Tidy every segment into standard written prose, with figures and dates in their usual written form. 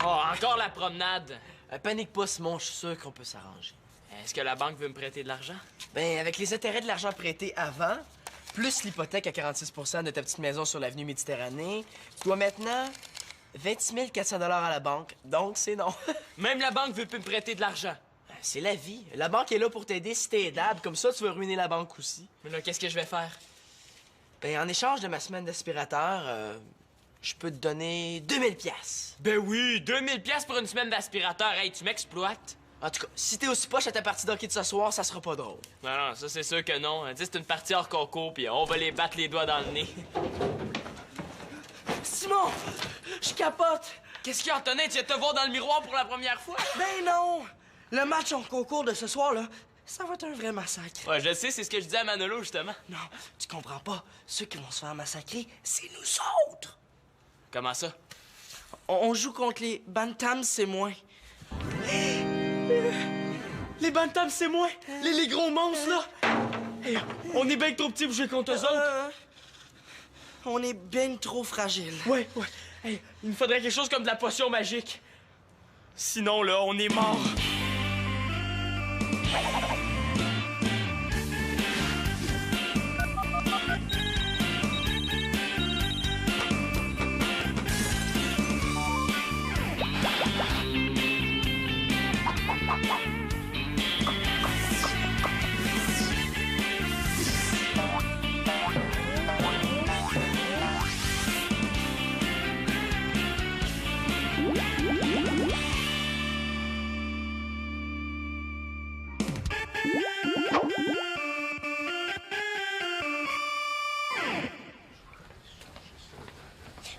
Oh, encore la promenade. Panique pas, Simon, je suis sûr qu'on peut s'arranger. Est-ce que la banque veut me prêter de l'argent? Ben, avec les intérêts de l'argent prêté avant, plus l'hypothèque à 46 % de ta petite maison sur l'avenue Méditerranée, tu dois maintenant 26 400 $ à la banque, donc c'est non. Même la banque veut plus me prêter de l'argent. C'est la vie. La banque est là pour t'aider si t'es aidable. Comme ça, tu vas ruiner la banque aussi. Mais là, qu'est-ce que je vais faire? Ben, en échange de ma semaine d'aspirateur, je peux te donner 2000 $. Ben oui, 2000 pièces pour une semaine d'aspirateur. Hey, tu m'exploites? En tout cas, si t'es aussi poche à ta partie d'hockey de ce soir, ça sera pas drôle. Non, ça c'est sûr que non. Tu sais, c'est une partie hors concours, puis on va les battre les doigts dans le nez. Simon! Je capote! Qu'est-ce qu'il y a, Antonin? Tu viens de te voir dans le miroir pour la première fois? Ben non! Le match en concours de ce soir, là, ça va être un vrai massacre. Ouais, je le sais, c'est ce que je disais à Manolo, justement. Non, tu comprends pas. Ceux qui vont se faire massacrer, c'est nous autres! Comment ça? On joue contre les Bantams, c'est moins. Les Bantams, c'est moins. Les gros monstres, là. Hey, on est bien trop petits pour jouer contre eux autres. On est bien trop fragiles. Ouais. Hey, il me faudrait quelque chose comme de la potion magique. Sinon, là, on est mort.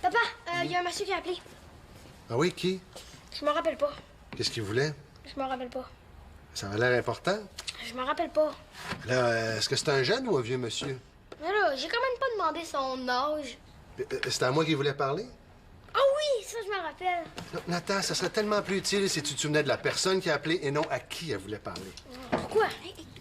Papa, il y a un monsieur qui a appelé. Ah oui, qui? Je me rappelle pas. Qu'est-ce qu'il voulait? Je me rappelle pas. Ça avait l'air important. Je me rappelle pas. Là, est-ce que c'est un jeune ou un vieux monsieur? Mais là, j'ai quand même pas demandé son âge. C'est à moi qu'il voulait parler? Ah oui, ça je me rappelle. Non, Nathan, ça serait tellement plus utile si tu te souvenais de la personne qui a appelé et non à qui elle voulait parler. Pourquoi?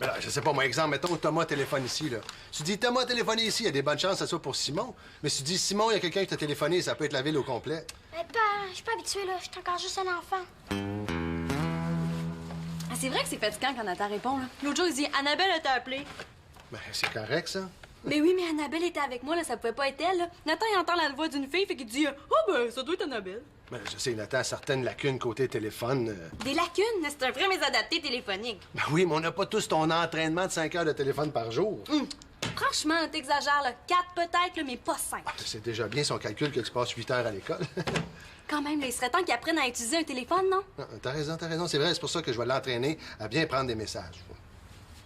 Ben là, je sais pas, moi, exemple, mettons Thomas téléphone ici, là. Tu dis Thomas téléphoné ici, il y a des bonnes chances que ça soit pour Simon. Mais si tu dis Simon, il y a quelqu'un qui t'a téléphoné, ça peut être la ville au complet. Mais pas, je suis pas habituée là. Je suis encore juste un enfant. Ah, c'est vrai que c'est fatigant quand Nathan répond, là. L'autre jour, il dit « Annabelle, elle t'a appelé. » Ben, c'est correct, ça. Mais oui, mais Annabelle était avec moi, là, ça pouvait pas être elle, là. Nathan, il entend la voix d'une fille, fait qu'il dit « Oh, ben, ça doit être Annabelle. » Ben, je sais, Nathan a certaines lacunes côté téléphone. Des lacunes? C'est un vrai mésadapté téléphonique. Ben oui, mais on n'a pas tous ton entraînement de 5 heures de téléphone par jour. Franchement, t'exagères, là. 4 peut-être, là, mais pas 5. Ah, c'est déjà bien son calcul que tu passes 8 heures à l'école. Quand même, là, il serait temps qu'ils apprennent à utiliser un téléphone, non? Non, t'as raison, c'est vrai, c'est pour ça que je vais l'entraîner à bien prendre des messages.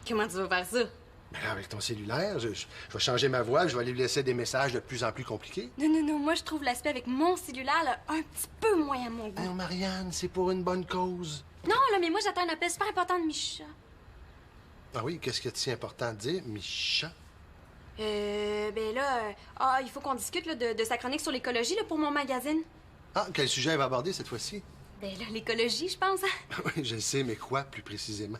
Comment tu vas faire ça? Ben là, avec ton cellulaire, je vais changer ma voix, je vais lui laisser des messages de plus en plus compliqués. Non, moi, je trouve l'aspect avec mon cellulaire, là, un petit peu moins à mon goût. Non, Marianne, c'est pour une bonne cause. Non, là, mais moi, j'attends un appel super important de Micha. Ah oui, qu'est-ce qui est si important de dire, Micha? Ben là, il faut qu'on discute, là, de sa chronique sur l'écologie, là, pour mon magazine. Ah, quel sujet elle va aborder cette fois-ci? Ben là, l'écologie, je pense, hein? Oui, je le sais, mais quoi, plus précisément?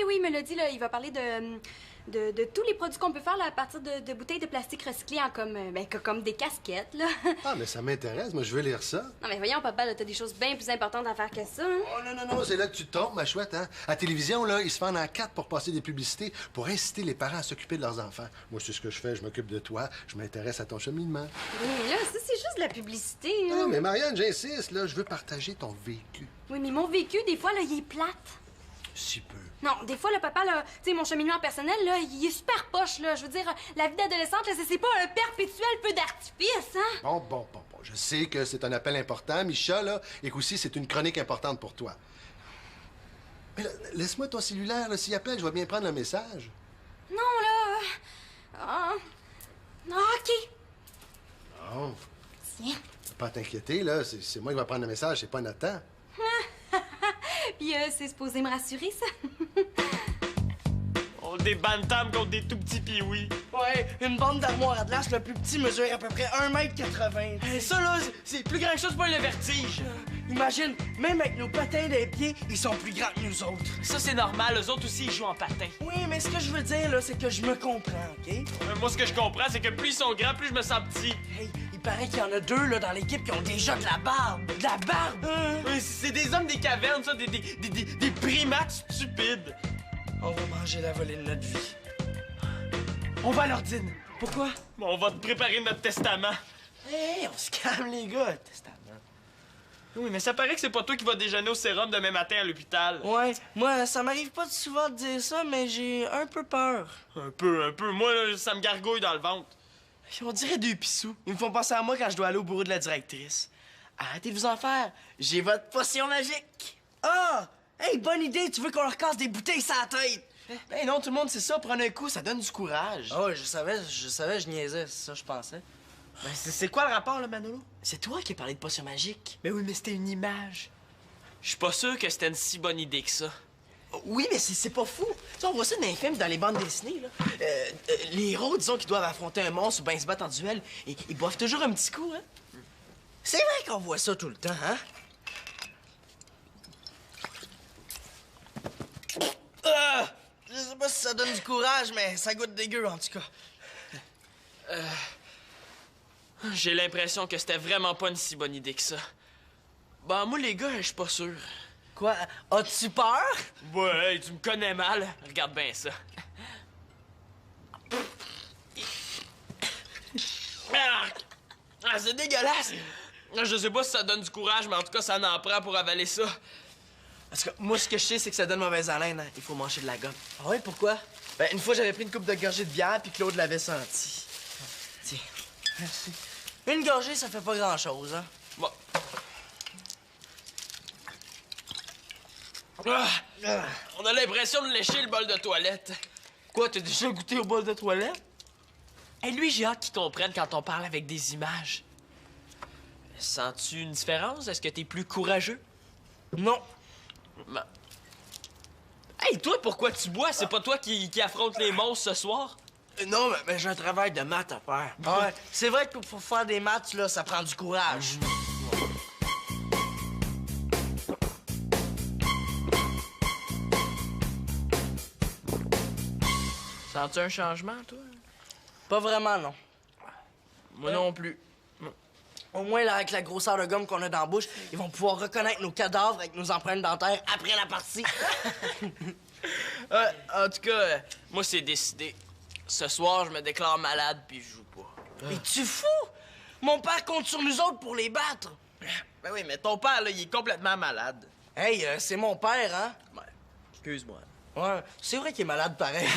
Oui, il me l'a dit, là, il va parler de tous les produits qu'on peut faire, là, à partir de bouteilles de plastique recyclées en comme des casquettes, là. Ah, mais ça m'intéresse, moi, je veux lire ça. Non, mais voyons, papa, là, t'as des choses bien plus importantes à faire que ça, hein? Oh, non, c'est là que tu te trompes, ma chouette, hein? À la télévision, là, ils se fendent en 4 pour passer des publicités, pour inciter les parents à s'occuper de leurs enfants. Moi, c'est ce que je fais, je m'occupe de toi, je m'intéresse à ton cheminement. Oui, mais là, ça, c'est juste de la publicité, hein? Non, mais Marianne, j'insiste, là, je veux partager ton vécu. Oui, mais mon vécu, des fois, là, il est plate. Si peu. Non, des fois, le papa, là, tu sais, mon cheminement personnel, là, il est super poche, là. Je veux dire, la vie d'adolescente, là, c'est pas un perpétuel feu d'artifice, hein? Bon. Je sais que c'est un appel important, Micha, là, et qu'aussi, c'est une chronique importante pour toi. Mais là, laisse-moi ton cellulaire, là. S'il appelle, je vais bien prendre le message. Non, là... OK. Non. Tiens. Pas t'inquiéter, là. C'est moi qui vais prendre le message, c'est pas Nathan. Puis c'est supposé me rassurer, ça? On Oh, des bantams contre des tout petits pee-wee. Ouais, une bande d'armoire Atlas, le plus petit mesure à peu près 1,80 m. Et ça, là, c'est plus grand que ça, c'est pas le vertige. Imagine, même avec nos patins des pieds, ils sont plus grands que nous autres. Ça, c'est normal. Eux autres aussi, ils jouent en patin. Oui, mais ce que je veux dire, là, c'est que je me comprends, OK? Moi, ce que je comprends, c'est que plus ils sont grands, plus je me sens petit. Hey, il paraît qu'il y en a deux, là, dans l'équipe qui ont déjà de la barbe. De la barbe! C'est des hommes des cavernes, ça, des primates stupides. On va manger la volée de notre vie. On va à l'ordine. Pourquoi? Bon, on va te préparer notre testament. Hey, on se calme, les gars. Testament. Oui, mais ça paraît que c'est pas toi qui vas déjeuner au sérum demain matin à l'hôpital. Ouais, moi, ça m'arrive pas souvent de dire ça, mais j'ai un peu peur. Un peu. Moi, là, ça me gargouille dans le ventre. On dirait deux pissous. Ils me font penser à moi quand je dois aller au bureau de la directrice. Arrêtez de vous en faire. J'ai votre potion magique. Ah! Hey, bonne idée. Tu veux qu'on leur casse des bouteilles sur la tête? Ben non, tout le monde sait ça. Prendre un coup, ça donne du courage. Ah ouais, je savais, je niaisais. C'est ça, je pensais. Ben, c'est quoi le rapport, là, Manolo? C'est toi qui as parlé de potion magique. Ben oui, mais c'était une image. Je suis pas sûr que c'était une si bonne idée que ça. Oui, mais c'est pas fou. Tu sais, on voit ça dans les films, dans les bandes dessinées, là. Les héros, disons, qui doivent affronter un monstre ou bien se battre en duel, ils boivent toujours un petit coup, hein? C'est vrai qu'on voit ça tout le temps, hein? Je sais pas si ça donne du courage, mais ça goûte dégueu, en tout cas. J'ai l'impression que c'était vraiment pas une si bonne idée que ça. Ben, moi, les gars, je suis pas sûr. Quoi? As-tu peur? Ouais, tu me connais mal. Regarde bien ça. Ah, c'est dégueulasse! Je sais pas si ça donne du courage, mais en tout cas, ça en prend pour avaler ça. En tout cas, moi, ce que je sais, c'est que ça donne mauvaise haleine, hein. Il faut manger de la gomme. Ah ouais, pourquoi? Ben, une fois, j'avais pris une coupe de gorgée de bière, puis Claude l'avait senti. Tiens, merci. Une gorgée, ça fait pas grand-chose, hein? Bon. Ah, on a l'impression de lécher le bol de toilette. Quoi, t'as déjà goûté au bol de toilette? Et lui, j'ai hâte qu'il comprenne quand on parle avec des images. Sens-tu une différence? Est-ce que t'es plus courageux? Non. Ben... Hey, toi, pourquoi tu bois? C'est pas toi qui affronte les monstres ce soir? Non, mais j'ai un travail de maths à faire. Ouais, c'est vrai que pour faire des maths, là, ça prend du courage. Sens-tu un changement, toi? Pas vraiment, non. Moi non plus. Au moins, là, avec la grosseur de gomme qu'on a dans la bouche, ils vont pouvoir reconnaître nos cadavres avec nos empreintes dentaires après la partie. En tout cas, moi, c'est décidé. Ce soir, je me déclare malade puis je joue pas. Mais tu fous? Mon père compte sur nous autres pour les battre. Ben oui, mais ton père, là, il est complètement malade. Hey, c'est mon père, hein? Ouais, excuse-moi. Ouais, c'est vrai qu'il est malade pareil.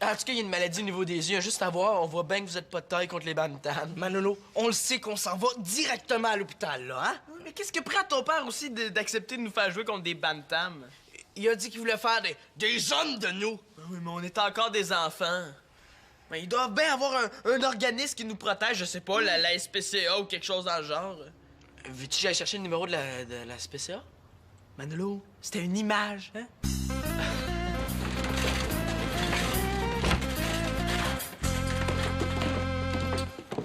En tout cas, il y a une maladie au niveau des yeux. Juste à voir, on voit bien que vous êtes pas de taille contre les bantams. Manolo, on le sait qu'on s'en va directement à l'hôpital, là, hein? Mais qu'est-ce que prend ton père aussi d'accepter de nous faire jouer contre des bantams? Il a dit qu'il voulait faire des hommes de nous. Oui, mais on est encore des enfants. Ben, ils doivent bien avoir un organisme qui nous protège, je sais pas, la SPCA ou quelque chose dans le genre. Veux-tu que j'aille chercher le numéro de la SPCA? Manolo, c'était une image, hein?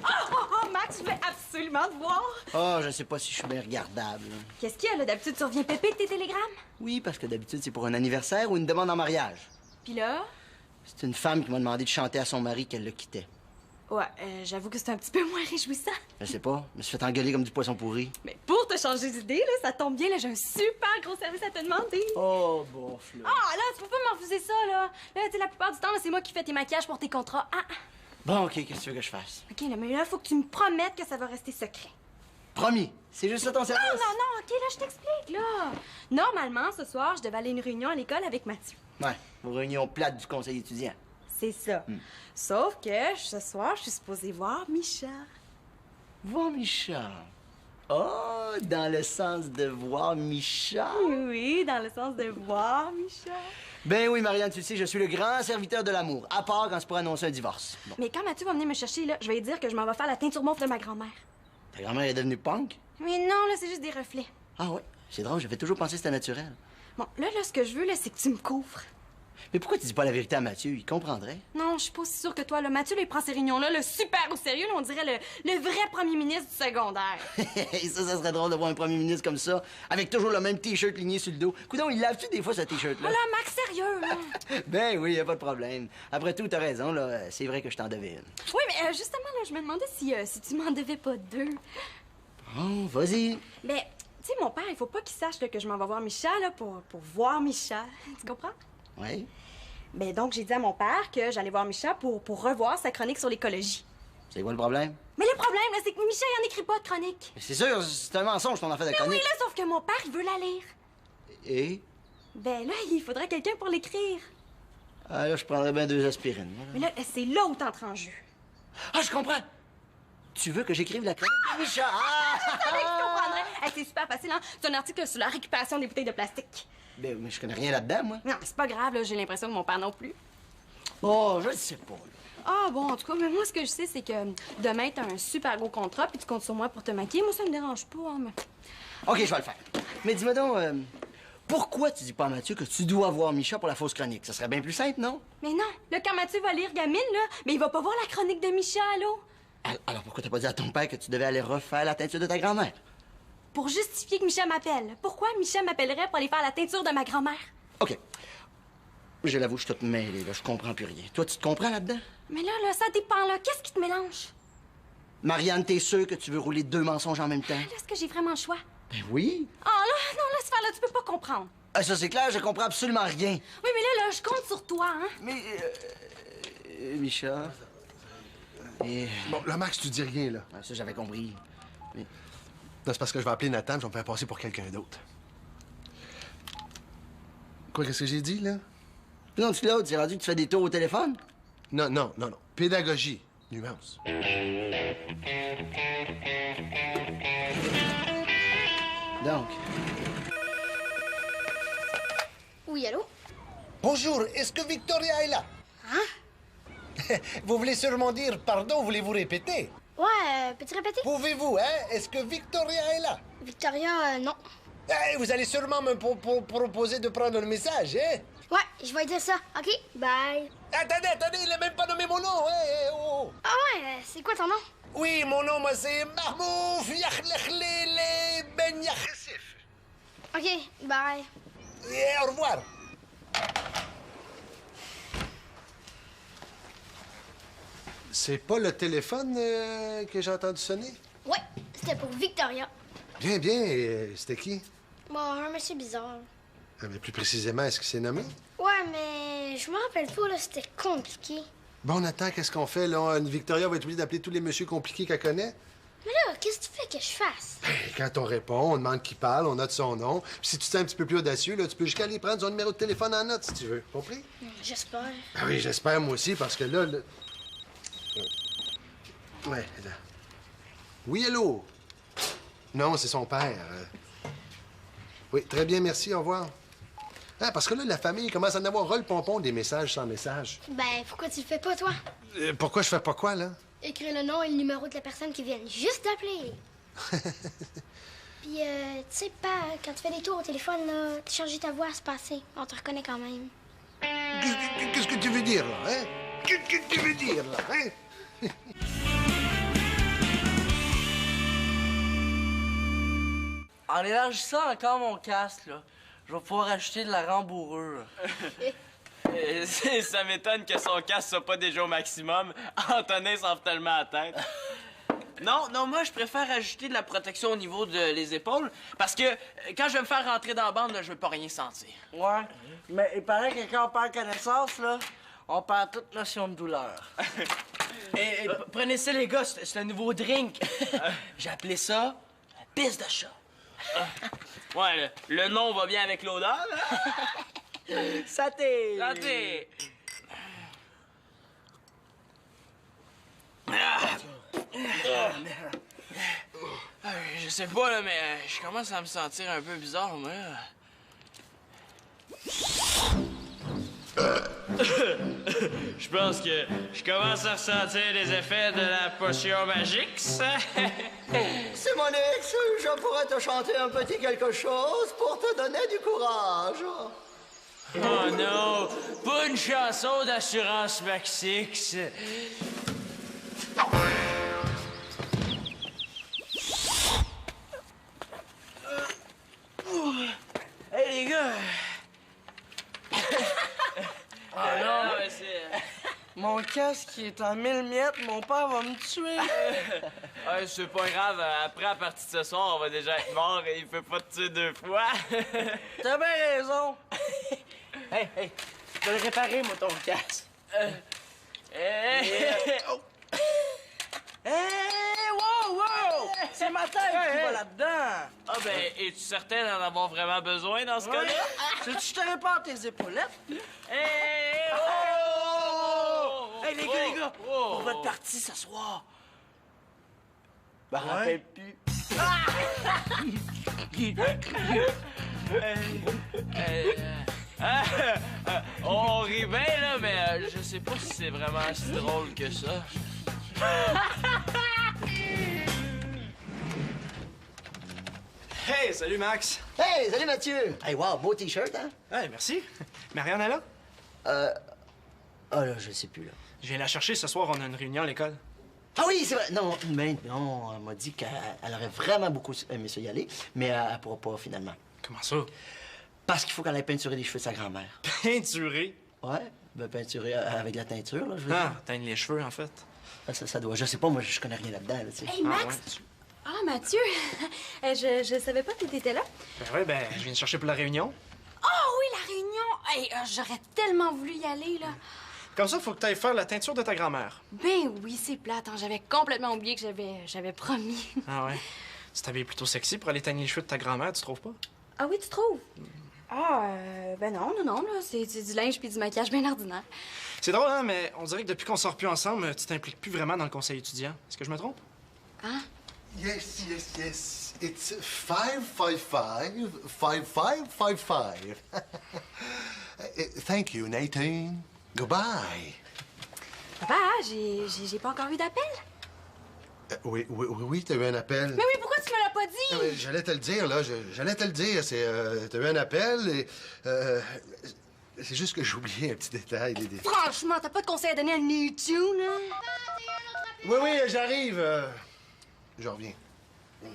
Oh, Max, je veux absolument te voir. Ah, je sais pas si je suis bien regardable. Qu'est-ce qu'il y a, là? D'habitude, tu reviens pépé de tes télégrammes? Oui, parce que d'habitude, c'est pour un anniversaire ou une demande en mariage. Puis là? C'est une femme qui m'a demandé de chanter à son mari qu'elle le quittait. Ouais, j'avoue que c'est un petit peu moins réjouissant. Je sais pas, je me suis fait engueuler comme du poisson pourri. Mais pour te changer d'idée, là, ça tombe bien, là, j'ai un super gros service à te demander. Oh, bon, Flo. Ah, là, tu peux pas m'en refuser ça, là. Là, tu sais, la plupart du temps, là, c'est moi qui fais tes maquillages pour tes contrats. Ah, Bon, OK, qu'est-ce que tu veux que je fasse? OK, là, mais là, faut que tu me promettes que ça va rester secret. Promis, c'est juste ça ton service? Non, OK, là, je t'explique, là. Normalement, ce soir, je devais aller à une réunion à l'école avec Mathieu. Ouais, aux réunions plates du conseil étudiant. C'est ça. Sauf que ce soir, je suis supposée voir Micha. Voir Micha. Oh, dans le sens de voir Micha. Oui, dans le sens de voir Micha. Ben oui, Marianne, tu le sais, je suis le grand serviteur de l'amour, à part quand c'est pour annoncer un divorce. Bon. Mais quand Mathieu va venir me chercher, là, je vais lui dire que je m'en vais faire la teinture mauve de ma grand-mère. Ta grand-mère est devenue punk? Mais non, là, c'est juste des reflets. Ah ouais, c'est drôle, j'avais toujours pensé que c'était naturel. Bon, là, ce que je veux, là, c'est que tu me couvres. Mais pourquoi tu dis pas la vérité à Mathieu? Il comprendrait. Non, je suis pas aussi sûre que toi. Là. Mathieu, là, il prend ces réunions-là le super au sérieux. Là, on dirait le vrai premier ministre du secondaire. Ça serait drôle de voir un premier ministre comme ça, avec toujours le même T-shirt ligné sur le dos. Coudon, il lave-tu des fois ce T-shirt-là? Oh là, Max, sérieux, là. Ben oui, y a pas de problème. Après tout, t'as raison, là. C'est vrai que je t'en devais une. Oui, mais justement, là, je me demandais si tu m'en devais pas deux. Bon, vas-y. Ben, tu sais, mon père, il faut pas qu'il sache là, que je m'en vais voir Micha, là, pour voir Micha. Tu comprends? Oui. Ben, donc, j'ai dit à mon père que j'allais voir Micha pour revoir sa chronique sur l'écologie. C'est quoi le problème? Mais le problème, là, c'est que Micha, il en écrit pas de chronique. C'est sûr, c'est un mensonge ton affaire de Mais chronique. oui, là, sauf que mon père, il veut la lire. Et? Ben, là, il faudrait quelqu'un pour l'écrire. Ah, là, je prendrais bien 2 aspirines. Mais là, c'est là où t'entres en jeu. Ah, je comprends! Tu veux que j'écrive la chronique de Micha? Ah! Je savais que tu comprendrais. Hey, c'est super facile, hein? C'est un article sur la récupération des bouteilles de plastique. Ben, mais je connais rien là-dedans, moi. Non, mais c'est pas grave, là, j'ai l'impression que mon père non plus. Oh, je le sais pas, là. Ah, bon, en tout cas, mais moi, ce que je sais, c'est que demain, t'as un super gros contrat, puis tu comptes sur moi pour te maquiller. Moi, ça me dérange pas, hein, mais... OK, je vais le faire. Mais dis-moi donc, pourquoi tu dis pas à Mathieu que tu dois voir Micha pour la fausse chronique? Ça serait bien plus simple, non? Mais non, là, quand Mathieu va lire Gamine, là, mais il va pas voir la chronique de Micha, allô? Alors pourquoi t'as pas dit à ton père que tu devais aller refaire la teinture de ta grand-mère? Pour justifier que Micha m'appelle. Pourquoi Micha m'appellerait pour aller faire la teinture de ma grand-mère? OK. Je l'avoue, je suis toute mêlée, là. Je comprends plus rien. Toi, tu te comprends là-dedans? Mais là, ça dépend, là. Qu'est-ce qui te mélange? Marianne, t'es sûre que tu veux rouler 2 mensonges en même temps? Là, est-ce que j'ai vraiment le choix? Ben oui. Ah, là, non, laisse faire, là, tu peux pas comprendre. Ah, ça, c'est clair, je comprends absolument rien. Oui, mais là, je compte sur toi, hein? Mais, Micha... Et... Bon, là, Max, tu dis rien, là. Ah, ça, j'avais compris. Mais... Non, c'est parce que je vais appeler Nathan, je vais me faire passer pour quelqu'un d'autre. Quoi, qu'est-ce que j'ai dit, là? Non, tu l'as, tu es rendu que tu fais des tours au téléphone? Non, non, non, non. Pédagogie. Nuance. Donc... Oui, allô? Bonjour, est-ce que Victoria est là? Hein? Vous voulez sûrement dire pardon, voulez-vous répéter? Ouais, peux-tu répéter? Pouvez-vous, hein? Est-ce que Victoria est là? Victoria, non. Eh, vous allez sûrement me proposer de prendre le message, hein? Ouais, je vais dire ça. OK, bye. Attendez, il n'a même pas nommé mon nom, hein? Oh. Ah ouais, c'est quoi ton nom? Oui, mon nom, moi, c'est Mahmouf Yakhlekhlele Ben Yakhsif. OK, bye. Et au revoir. C'est pas le téléphone que j'ai entendu sonner? Ouais, c'était pour Victoria. Bien, bien. C'était qui? Bon, un monsieur bizarre. Ah, mais plus précisément, est-ce qu'il s'est nommé? Ouais, mais je me rappelle pas, là, c'était compliqué. Bon, Nathan, qu'est-ce qu'on fait, là? Victoria va être obligée d'appeler tous les messieurs compliqués qu'elle connaît? Mais là, qu'est-ce que tu fais que je fasse? Et quand on répond, on demande qui parle, on note son nom. Puis si tu te sens un petit peu plus audacieux, là, tu peux jusqu'à aller prendre son numéro de téléphone en note, si tu veux. Compris? J'espère. Ah oui, j'espère, moi aussi, parce que là... Ouais, là. Oui, allô? Non, c'est son père. Oui, très bien, merci, au revoir. Ah, parce que là, la famille commence à en avoir ras le pompon des messages sans message. Ben, pourquoi tu le fais pas, toi? Pourquoi je fais pas quoi, là? Écrire le nom et le numéro de la personne qui vient juste d'appeler. Puis, tu sais pas, quand tu fais des tours au téléphone, là, tu changes ta voix à se passer. On te reconnaît quand même. Qu'est-ce que tu veux dire, là, hein? Qu'est-ce que tu veux dire, là, hein? En élargissant encore mon casque, là, je vais pouvoir acheter de la rembourrure. Ça m'étonne que son casque soit pas déjà au maximum. Antonin s'en fait tellement la tête. Non, moi, je préfère ajouter de la protection au niveau des épaules parce que quand je vais me faire rentrer dans la bande, là, je veux pas rien sentir. Ouais, mais il paraît que quand on perd connaissance, là, on perd toute notion de douleur. Prenez ça, les gars, c'est le nouveau drink. J'ai appelé ça la pisse de chat. Ouais, le nom va bien avec l'odeur, là. Santé! Santé! Je sais pas, là, mais je commence à me sentir un peu bizarre, moi. Je pense que je commence à ressentir les effets de la potion magique, ça. Simonix, je pourrais te chanter un petit quelque chose pour te donner du courage. Oh non! Pas une chanson d'assurance Maxix! Hey les gars! Oh non! mais c'est... Mon casque est en 1000 miettes, mon père va me tuer. Ouais, c'est pas grave, après la partie de ce soir, on va déjà être mort et il peut pas te tuer 2 fois. T'as bien raison. Hey, je vais le réparer, moi, ton casque. Oh. Hey, wow! C'est ma tête qui va là-dedans. Ah ben, es-tu certain d'en avoir vraiment besoin dans ce cas-là? Tu veux que je te répare tes épaulettes? Hey, oh! Hey, les gars, pour votre partie ce soir. Ben, rappelle plus. On rit bien, là, mais je sais pas si c'est vraiment si drôle que ça. Hey, salut Max! Hey, salut Mathieu! Hey, wow, beau T-shirt, hein? Hey, merci. Marianne est là? Ah là, je sais plus, là. Je viens la chercher ce soir, on a une réunion à l'école. Ah oui, c'est vrai! Non, mais non, elle m'a dit qu'elle aurait vraiment beaucoup aimé ça y aller, mais elle pourra pas, finalement. Comment ça? Parce qu'il faut qu'elle ait peinturé les cheveux de sa grand-mère. Peinturé? Ouais, ben peinturé avec la teinture, là, je veux Ah, dire. teindre les cheveux, en fait. Ça doit... Je sais pas, moi, je connais rien là-dedans, là, tu sais. Hey, Max! ouais. Ah, Mathieu! je savais pas que t'étais là. Je viens te chercher pour la réunion. Oh oui, la réunion! Hey, j'aurais tellement voulu y aller, là. Comme ça, faut que tu ailles faire la teinture de ta grand-mère. Ben oui, c'est plate, hein. J'avais complètement oublié que j'avais promis. Ah ouais? Tu t'habilles plutôt sexy pour aller teindre les cheveux de ta grand-mère, tu trouves pas? Ah oui, tu trouves? Ah, ben non, là. C'est du linge puis du maquillage bien ordinaire. C'est drôle, hein, mais on dirait que depuis qu'on sort plus ensemble, tu t'impliques plus vraiment dans le conseil étudiant. Est-ce que je me trompe? Hein? Yes. It's 555 5555. Thank you, Nathan. Goodbye. Papa, j'ai pas encore eu d'appel. Oui, t'as eu un appel. Mais oui, pourquoi tu me l'as pas dit? Non, mais j'allais te le dire, là. J'allais te le dire. T'as eu un appel et... c'est juste que j'ai oublié un petit détail. Franchement, t'as pas de conseil à donner à Newton, là? Oui, j'arrive. Je reviens. Oh!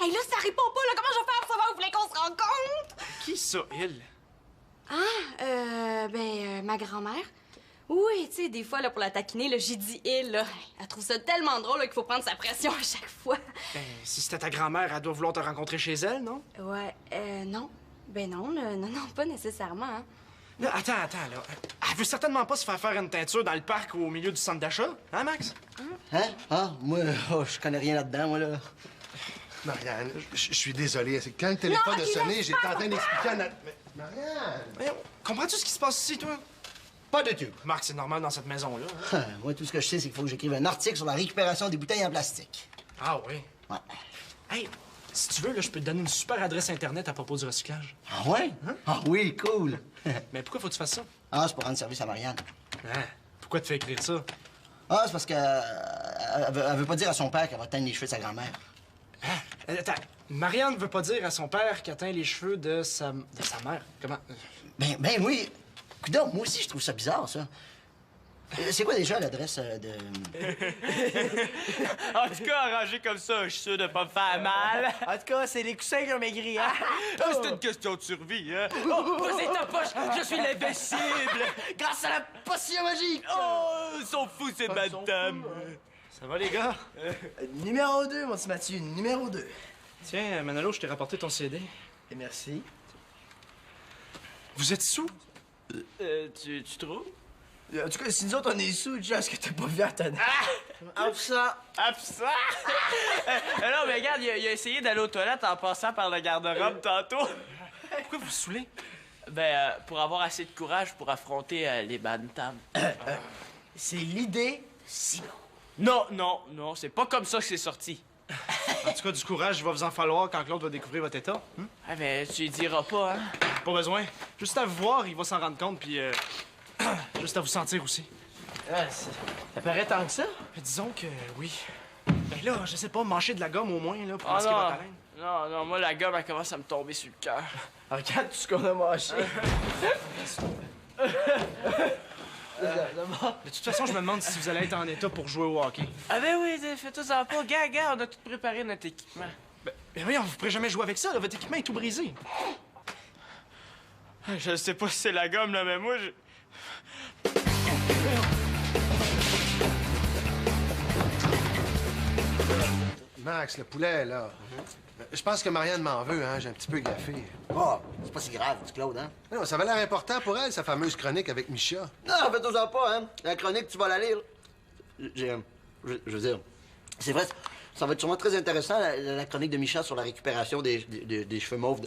Hey, là, ça répond pas, là. Comment je vais faire pour savoir où vous voulez qu'on se rencontre? Qui ça, il? Ma grand-mère. Oui, tu sais, des fois, là, pour la taquiner, là, j'ai dit il, là. Elle trouve ça tellement drôle, là, qu'il faut prendre sa pression à chaque fois. Ben, si c'était ta grand-mère, elle doit vouloir te rencontrer chez elle, non? Ouais, non. Ben non, là, non, pas nécessairement, hein. Là, attends, là. Elle veut certainement pas se faire une teinture dans le parc ou au milieu du centre d'achat, hein, Max? Hein? Ah, moi, je connais rien là-dedans, moi, là. Marianne, je suis désolé. C'est quand le téléphone a sonné, j'étais en train d'expliquer à notre... Marianne! Voyons, comprends-tu ce qui se passe ici, toi? Pas de tout. Marc, c'est normal dans cette maison-là. Hein? Moi, tout ce que je sais, c'est qu'il faut que j'écrive un article sur la récupération des bouteilles en plastique. Ah oui? Ouais. Hey, si tu veux, là, je peux te donner une super adresse Internet à propos du recyclage. Ah ouais? Ah oui, cool. Mais pourquoi faut que tu fasses ça? Ah, c'est pour rendre service à Marianne. Hein? Pourquoi tu fais écrire ça? Ah, c'est parce qu'elle elle veut pas dire à son père qu'elle va teindre les cheveux de sa grand-mère. Hein? Attends, Marianne veut pas dire à son père qu'elle teint les cheveux de sa mère. Comment? Ben oui. Coudonc, moi aussi, je trouve ça bizarre, ça. C'est quoi déjà l'adresse de... En tout cas, arrangé comme ça, je suis sûr de pas me faire mal. En tout cas, c'est les coussins qui ont maigri, hein? C'est une question de survie, hein? Oh, posez ta poche, je suis l'invincible! Grâce à la potion magique! Oh, ils sont fous, ces madames! Ça va, les gars? Numéro 2, mon petit Mathieu, numéro 2. Tiens, Manolo, je t'ai rapporté ton CD. Et merci. Vous êtes sous? Tu trouves? En tout cas, si nous autres, on est sous, déjà, est-ce que t'as pas vu Antonin? Ah! ça! Absent! Non, mais regarde, il a essayé d'aller aux toilettes en passant par le garde-robe tantôt. Pourquoi vous saoulez? Ben, pour avoir assez de courage pour affronter les bantams. C'est l'idée de Simon. Non, c'est pas comme ça que c'est sorti. En tout cas, du courage, il va vous en falloir quand Claude va découvrir votre état. Ah, mais tu lui diras pas, hein? Pas besoin. Juste à vous voir, il va s'en rendre compte, puis juste à vous sentir aussi. Ah, ça paraît tant que ça? Disons que oui. Ben là, je sais pas, mâcher de la gomme au moins, là, pour masquer votre haleine. Non, non, moi, la gomme, elle commence à me tomber sur le cœur. Regarde tout ce qu'on a mâché. De toute façon, je me demande si vous allez être en état pour jouer au hockey. Ah ben oui, fais-toi-en pas. Gars, on a tout préparé notre équipement. Ben voyons, vous pourrez jamais jouer avec ça, là. Votre équipement est tout brisé. Je sais pas si c'est la gomme, là, mais moi, je... Max, le poulet, là. Je pense que Marianne m'en veut, hein. J'ai un petit peu gaffé. Oh, c'est pas si grave, c'est Claude, hein? Non, ça avait l'air important pour elle, sa fameuse chronique avec Micha. Non, fais-toi-en pas, hein? La chronique, tu vas la lire. Je veux dire, c'est vrai, ça va être sûrement très intéressant, la chronique de Micha sur la récupération des cheveux mauves.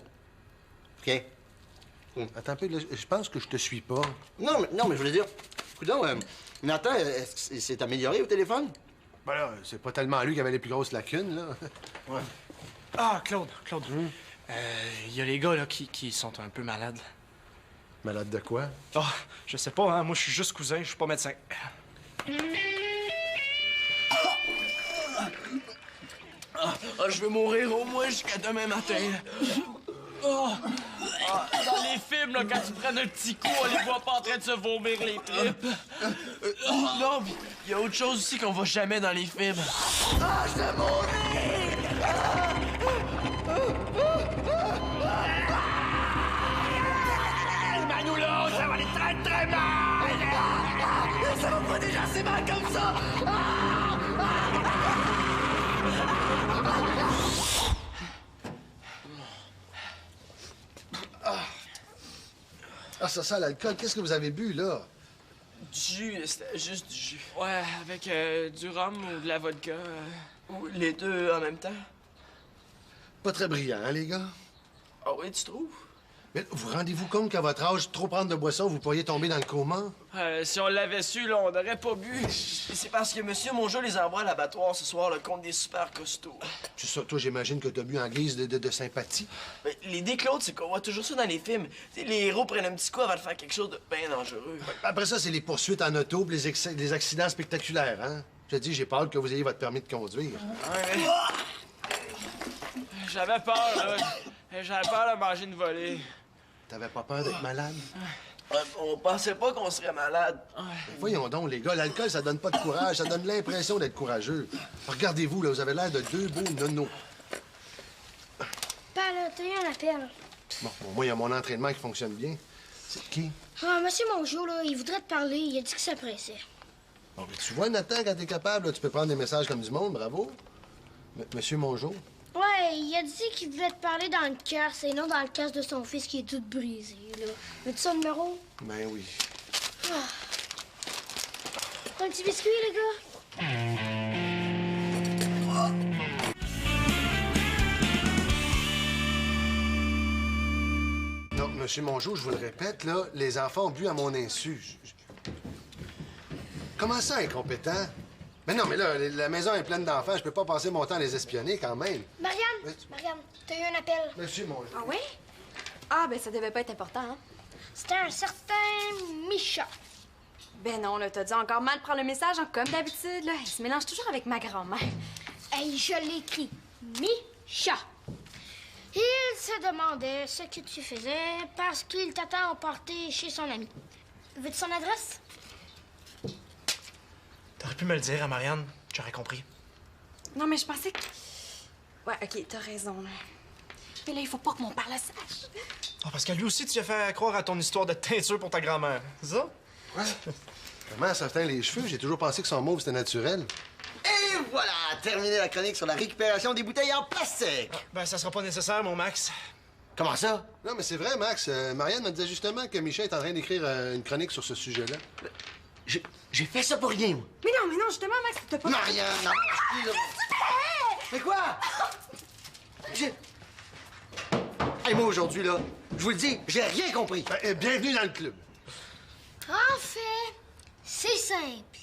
OK? Attends un peu, là, je pense que je te suis pas. Non, mais je voulais dire, coudonc, Nathan, est-ce qu'il s'est amélioré au téléphone? Ben là, c'est pas tellement lui qui avait les plus grosses lacunes, là. Ouais. Ah, Claude. Il y a les gars, là, qui sont un peu malades. Malade de quoi? Ah, je sais pas, hein. Moi, je suis juste cousin, je suis pas médecin. Je vais mourir au moins jusqu'à demain matin. Dans les films, là, quand ils prennent un petit coup, on les voit pas en train de se vomir les tripes. Non, pis il y a autre chose aussi qu'on voit jamais dans les films. Manoula, ça va aller très très mal! Ça va pas déjà assez mal comme ça! Ah, ça sent l'alcool. Qu'est-ce que vous avez bu, là? Du jus, c'était juste du jus. Ouais, avec du rhum ou de la vodka. Ou les deux en même temps. Pas très brillant, hein, les gars? Ah oui, tu trouves? Mais vous rendez-vous compte qu'à votre âge, trop prendre de boisson, vous pourriez tomber dans le coma? Si on l'avait su, là, on n'aurait pas bu. C'est parce que monsieur Mongeau les envoie à l'abattoir ce soir, là, contre des super costauds. C'est ça, toi, j'imagine que t'as bu en guise de sympathie. Mais l'idée, Claude, c'est qu'on voit toujours ça dans les films. Tu sais, les héros prennent un petit coup avant de faire quelque chose de bien dangereux. Après ça, c'est les poursuites en auto pis les accidents spectaculaires, hein? Je te dis, j'ai peur que vous ayez votre permis de conduire. Ouais. J'avais peur, là. J'avais peur de manger une volée. T'avais pas peur d'être malade? On pensait pas qu'on serait malade. Voyons donc, les gars, l'alcool, ça donne pas de courage, ça donne l'impression d'être courageux. Regardez-vous, là, vous avez l'air de deux beaux nonos. Père, là, t'as eu un appel. Bon, moi, il y a mon entraînement qui fonctionne bien. C'est qui? Ah, monsieur Mongeau, là, il voudrait te parler. Il a dit que ça pressait. Bon, mais tu vois, Nathan, quand t'es capable, là, tu peux prendre des messages comme du monde, bravo. Monsieur Mongeau? Ouais, il a dit qu'il voulait te parler dans le casque et non dans le casque de son fils qui est tout brisé, là. Veux-tu son numéro? Ben oui. Un petit biscuit, les gars? Non, Monsieur Mongeau, je vous le répète, là, les enfants ont bu à mon insu. Comment ça, incompétent? Mais non, mais là, la maison est pleine d'enfants, je peux pas passer mon temps à les espionner quand même. Marianne, t'as eu un appel. Monsieur Mongeau. Ah oui? Ah, ben ça devait pas être important, hein? C'était un certain Micha. Ben non, là, t'as dû encore mal prendre le message, hein, comme d'habitude, là. Il se mélange toujours avec ma grand-mère. Hey, je l'ai écrit. Micha. Il se demandait ce que tu faisais parce qu'il t'attend emporté chez son ami. Veux-tu son adresse? T'aurais pu me le dire à Marianne, j'aurais compris. Non, mais je pensais que... Ouais, OK, t'as raison, là. Mais là, il faut pas que mon père le sache. Oh, parce que lui aussi, tu as fait croire à ton histoire de teinture pour ta grand-mère, c'est ça? Ouais. Comment ça teint les cheveux? J'ai toujours pensé que son mauve, c'était naturel. Et voilà, terminé la chronique sur la récupération des bouteilles en plastique. Ben, ça sera pas nécessaire, mon Max. Comment ça? Non, mais c'est vrai, Max. Marianne me disait justement que Michel est en train d'écrire une chronique sur ce sujet-là. J'ai fait ça pour rien, moi. Mais non, justement, Max, t'as pas... Marianne, non, mais quoi? Hey, moi, aujourd'hui, là, je vous le dis, j'ai rien compris. Bienvenue dans le club. En fait, c'est simple.